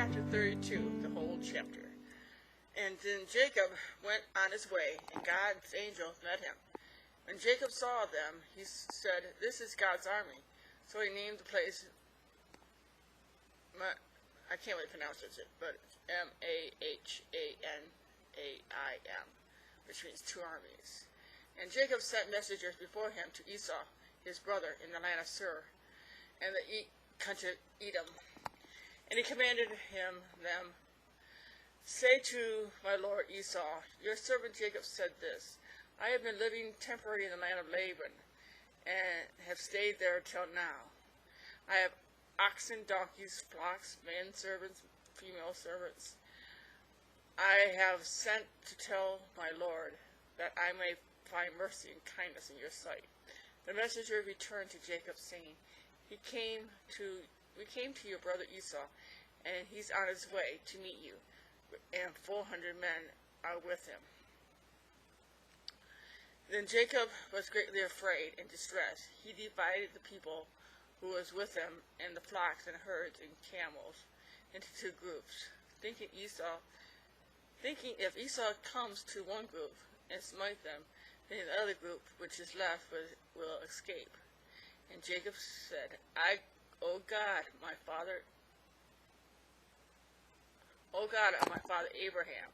chapter 32, the whole chapter. And then Jacob went on his way, and God's angels met him. When Jacob saw them, he said, "This is God's army." So he named the place, I can't really pronounce it, but it's Mahanaim, which means two armies. And Jacob sent messengers before him to Esau, his brother, in the land of Seir, and the country of Edom. And he commanded them, "Say to my lord Esau, your servant Jacob said this, I have been living temporarily in the land of Laban, and have stayed there till now. I have oxen, donkeys, flocks, men servants, female servants. I have sent to tell my lord, that I may find mercy and kindness in your sight." The messenger returned to Jacob, saying, We came to your brother Esau, and he's on his way to meet you, and 400 men are with him. Then Jacob was greatly afraid and distressed. He divided the people who was with him, and the flocks and herds and camels, into two groups, thinking if Esau comes to one group and smite them, then the other group which is left will escape. And Jacob said, O God of my father Abraham,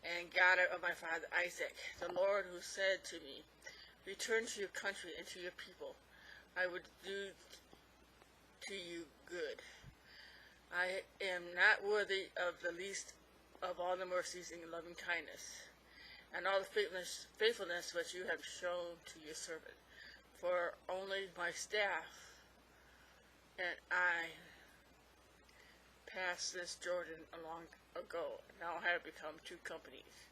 and God of my father Isaac, the Lord who said to me, Return to your country and to your people, I would do to you good. I am not worthy of the least of all the mercies and loving kindness, and all the faithfulness which you have shown to your servant. For only my staff and I passed this Jordan long ago, and now have become two companies.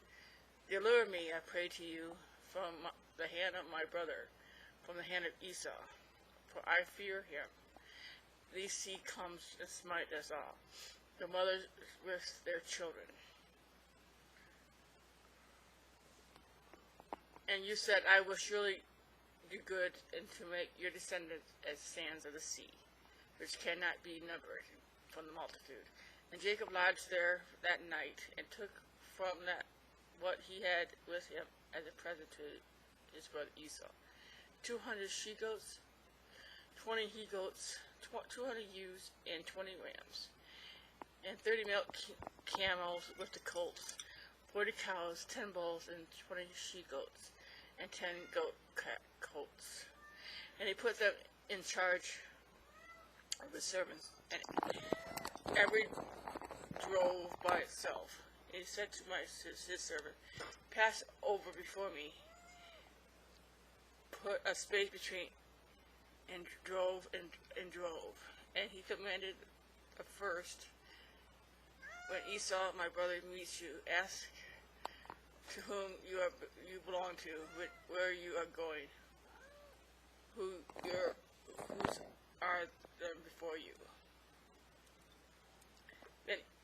Deliver me, I pray to you, from the hand of my brother, from the hand of Esau, for I fear him. Lest he comes and smite us all, the mothers with their children. And you said, I will surely do good, and to make your descendants as sands of the sea, which cannot be numbered from the multitude. And Jacob lodged there that night, and took from that what he had with him as a present to his brother Esau, 200 she-goats, 20 he-goats, 200 ewes, and 20 rams, and 30 male camels with the colts, 40 cows, 10 bulls, and 20 she-goats, and 10 goat colts. And he put them in charge of the servants, and every drove by itself. And he said to his servant, Pass over before me, put a space between, and drove. And he commanded the first, when Esau, my brother, meets you, ask to whom you belong to, where you are going, whose are them before you.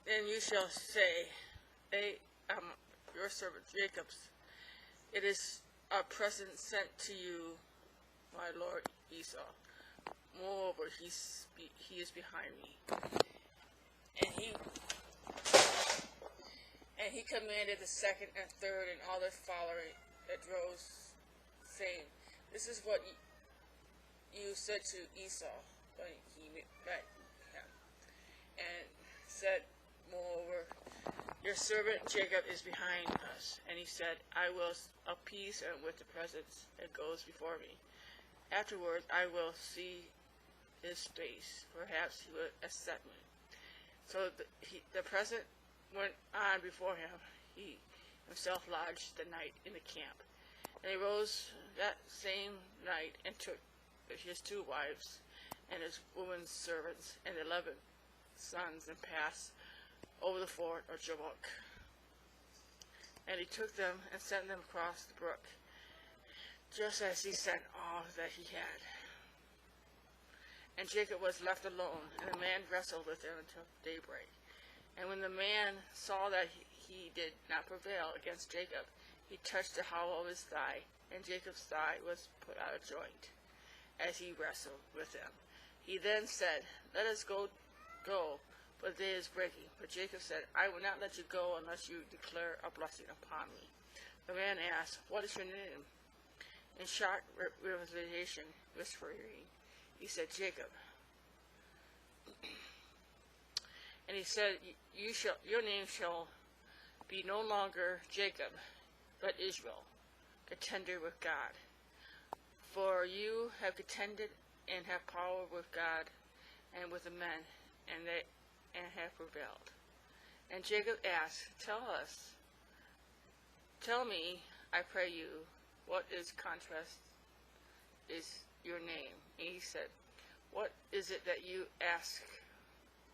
Then you shall say, They are your servant Jacob's. It is a present sent to you, my lord Esau. Moreover, he is behind me. And he commanded the second and third and all the following that drove, saying, This is what you said to Esau when he met him, and said, Moreover, your servant Jacob is behind us. And he said, I will appease him with the presence that goes before me. Afterwards I will see his face. Perhaps he will accept me. So the present went on before him. He himself lodged the night in the camp. And he rose that same night and took his 2 wives and his women's servants and 11 sons, and passed over the ford of Jabbok. And he took them and sent them across the brook, just as he sent all that he had. And Jacob was left alone, and the man wrestled with him until daybreak. And when the man saw that he did not prevail against Jacob, he touched the hollow of his thigh, and Jacob's thigh was put out of joint, as he wrestled with him. He then said, Let us go but the day is breaking. But Jacob said, I will not let you go unless you declare a blessing upon me. The man asked, what is your name? In shocked realization, whispering, he said, Jacob. And he said, your name shall be no longer Jacob, but Israel, contender with God. For you have contended and have power with God and with the men, and have prevailed. And Jacob asked, tell me, I pray you, what is contrast is your name? And he said, what is it that you ask?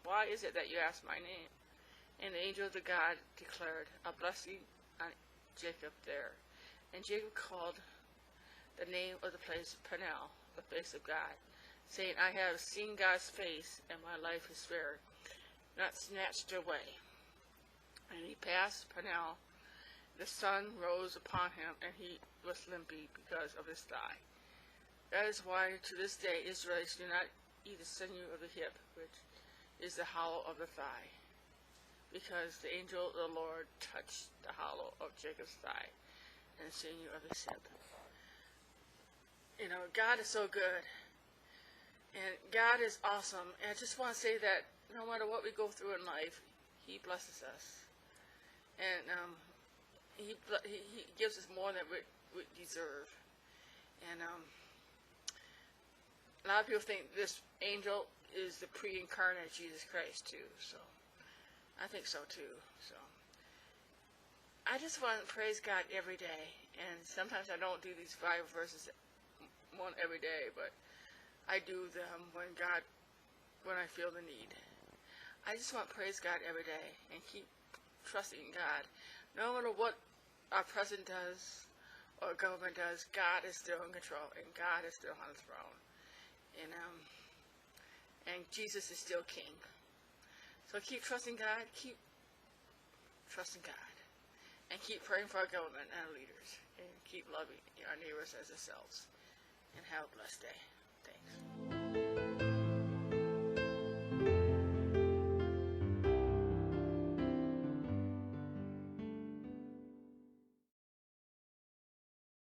Why is it that you ask my name? And the angel of the God declared a blessing on Jacob there. And Jacob called the name of the place Peniel, the face of God, saying, I have seen God's face, and my life is spared, not snatched away. And he passed Peniel. The sun rose upon him, and he was limpy because of his thigh. That is why to this day Israelites do not eat the sinew of the hip, which is the hollow of the thigh, because the angel of the Lord touched the hollow of Jacob's thigh and the sinew of his hip. You know, God is so good, and God is awesome, and I just want to say that no matter what we go through in life, he blesses us, and he gives us more than we deserve. And a lot of people think this angel is the pre-incarnate Jesus Christ too, so I think so too. So I just want to praise God every day, and sometimes I don't do these Bible verses one every day, but I do them when I feel the need. I just want to praise God every day and keep trusting God. No matter what our president does or government does, God is still in control, and God is still on the throne. And Jesus is still King. So keep trusting God, keep trusting God, and keep praying for our government and our leaders, and keep loving our neighbors as ourselves. And have a blessed day. Thanks.